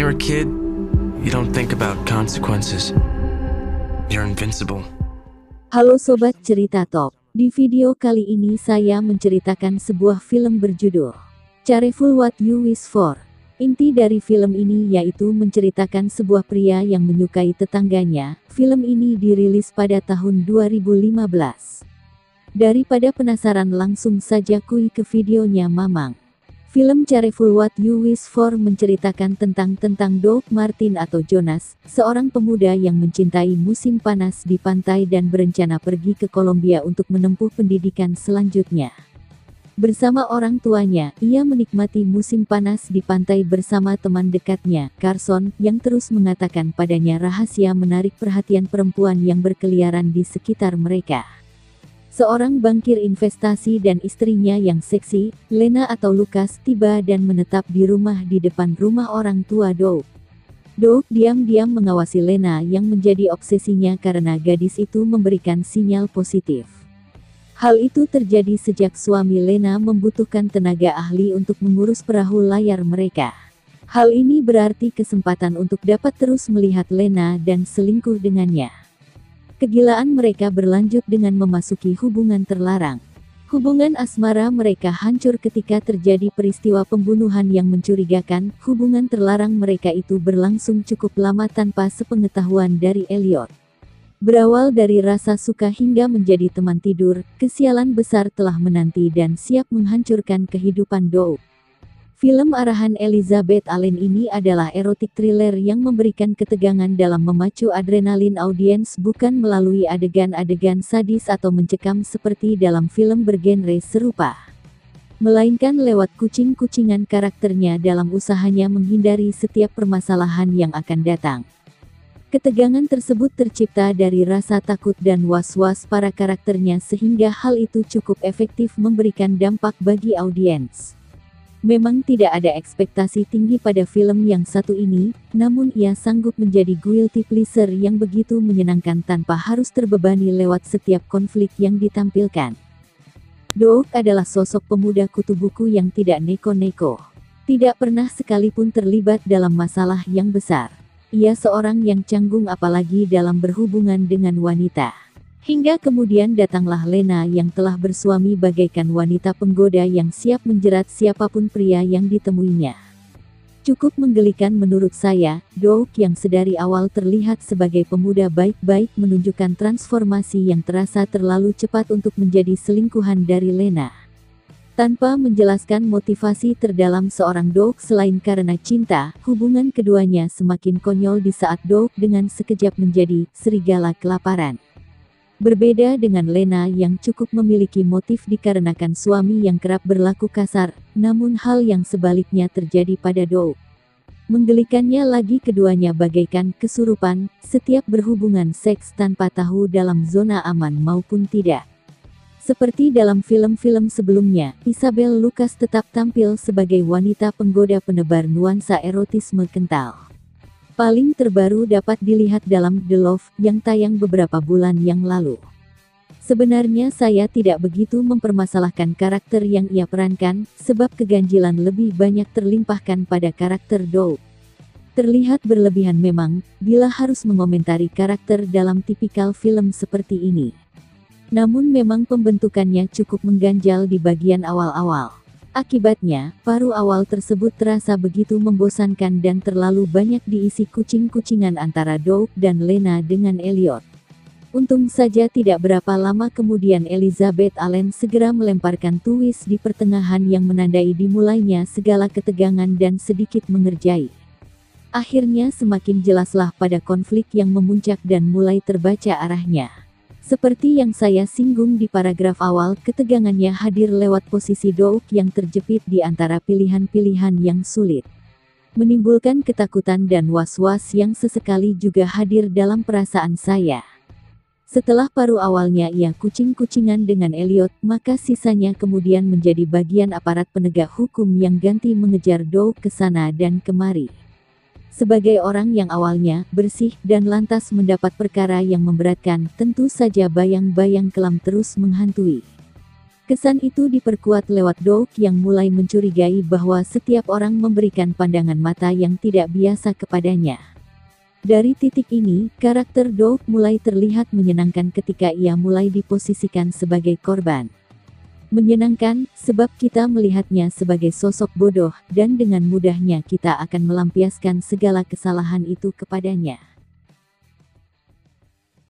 you're a kid, you don't think about consequences. You're invincible. Halo Sobat Cerita Top. Di video kali ini saya menceritakan sebuah film berjudul Careful What You Wish For. Inti dari film ini yaitu menceritakan sebuah pria yang menyukai tetangganya. Film ini dirilis pada tahun 2015. Daripada penasaran, langsung saja kuy ke videonya mamang. Film Careful What You Wish For menceritakan tentang Doug Martin atau Jonas, seorang pemuda yang mencintai musim panas di pantai dan berencana pergi ke Kolombia untuk menempuh pendidikan selanjutnya. Bersama orang tuanya, ia menikmati musim panas di pantai bersama teman dekatnya, Carson, yang terus mengatakan padanya rahasia menarik perhatian perempuan yang berkeliaran di sekitar mereka. Seorang bankir investasi dan istrinya yang seksi, Lena atau Lucas, tiba dan menetap di rumah di depan rumah orang tua Doug. Doug diam-diam mengawasi Lena yang menjadi obsesinya karena gadis itu memberikan sinyal positif. Hal itu terjadi sejak suami Lena membutuhkan tenaga ahli untuk mengurus perahu layar mereka. Hal ini berarti kesempatan untuk dapat terus melihat Lena dan selingkuh dengannya. Kegilaan mereka berlanjut dengan memasuki hubungan terlarang. Hubungan asmara mereka hancur ketika terjadi peristiwa pembunuhan yang mencurigakan. Hubungan terlarang mereka itu berlangsung cukup lama tanpa sepengetahuan dari Elliot. Berawal dari rasa suka hingga menjadi teman tidur, kesialan besar telah menanti dan siap menghancurkan kehidupan Doug. Film arahan Elizabeth Allen ini adalah erotik thriller yang memberikan ketegangan dalam memacu adrenalin audiens, bukan melalui adegan-adegan sadis atau mencekam seperti dalam film bergenre serupa, melainkan lewat kucing-kucingan karakternya dalam usahanya menghindari setiap permasalahan yang akan datang. Ketegangan tersebut tercipta dari rasa takut dan was-was para karakternya sehingga hal itu cukup efektif memberikan dampak bagi audiens. Memang tidak ada ekspektasi tinggi pada film yang satu ini, namun ia sanggup menjadi guilty pleasure yang begitu menyenangkan tanpa harus terbebani lewat setiap konflik yang ditampilkan. Doug adalah sosok pemuda kutu buku yang tidak neko-neko. Tidak pernah sekalipun terlibat dalam masalah yang besar. Ia seorang yang canggung apalagi dalam berhubungan dengan wanita. Hingga kemudian datanglah Lena yang telah bersuami bagaikan wanita penggoda yang siap menjerat siapapun pria yang ditemuinya. Cukup menggelikan menurut saya, Doug yang sedari awal terlihat sebagai pemuda baik-baik menunjukkan transformasi yang terasa terlalu cepat untuk menjadi selingkuhan dari Lena. Tanpa menjelaskan motivasi terdalam seorang Doug selain karena cinta, hubungan keduanya semakin konyol di saat Doug dengan sekejap menjadi serigala kelaparan. Berbeda dengan Lena yang cukup memiliki motif dikarenakan suami yang kerap berlaku kasar, namun hal yang sebaliknya terjadi pada Doug. Menggelikannya lagi, keduanya bagaikan kesurupan, setiap berhubungan seks tanpa tahu dalam zona aman maupun tidak. Seperti dalam film-film sebelumnya, Isabel Lucas tetap tampil sebagai wanita penggoda penebar nuansa erotisme kental. Paling terbaru dapat dilihat dalam The Love yang tayang beberapa bulan yang lalu. Sebenarnya saya tidak begitu mempermasalahkan karakter yang ia perankan, sebab keganjilan lebih banyak terlimpahkan pada karakter Doug. Terlihat berlebihan memang, bila harus mengomentari karakter dalam tipikal film seperti ini. Namun memang pembentukannya cukup mengganjal di bagian awal-awal. Akibatnya, paruh awal tersebut terasa begitu membosankan dan terlalu banyak diisi kucing-kucingan antara Doug dan Lena dengan Elliot. Untung saja tidak berapa lama kemudian Elizabeth Allen segera melemparkan twist di pertengahan yang menandai dimulainya segala ketegangan dan sedikit mengerjai. Akhirnya semakin jelaslah pada konflik yang memuncak dan mulai terbaca arahnya. Seperti yang saya singgung di paragraf awal, ketegangannya hadir lewat posisi Doug yang terjepit di antara pilihan-pilihan yang sulit. Menimbulkan ketakutan dan was-was yang sesekali juga hadir dalam perasaan saya. Setelah paruh awalnya ia kucing-kucingan dengan Elliot, maka sisanya kemudian menjadi bagian aparat penegak hukum yang ganti mengejar Doug ke sana dan kemari. Sebagai orang yang awalnya bersih dan lantas mendapat perkara yang memberatkan, tentu saja bayang-bayang kelam terus menghantui. Kesan itu diperkuat lewat Doug yang mulai mencurigai bahwa setiap orang memberikan pandangan mata yang tidak biasa kepadanya. Dari titik ini, karakter Doug mulai terlihat menyenangkan ketika ia mulai diposisikan sebagai korban. Menyenangkan, sebab kita melihatnya sebagai sosok bodoh, dan dengan mudahnya kita akan melampiaskan segala kesalahan itu kepadanya.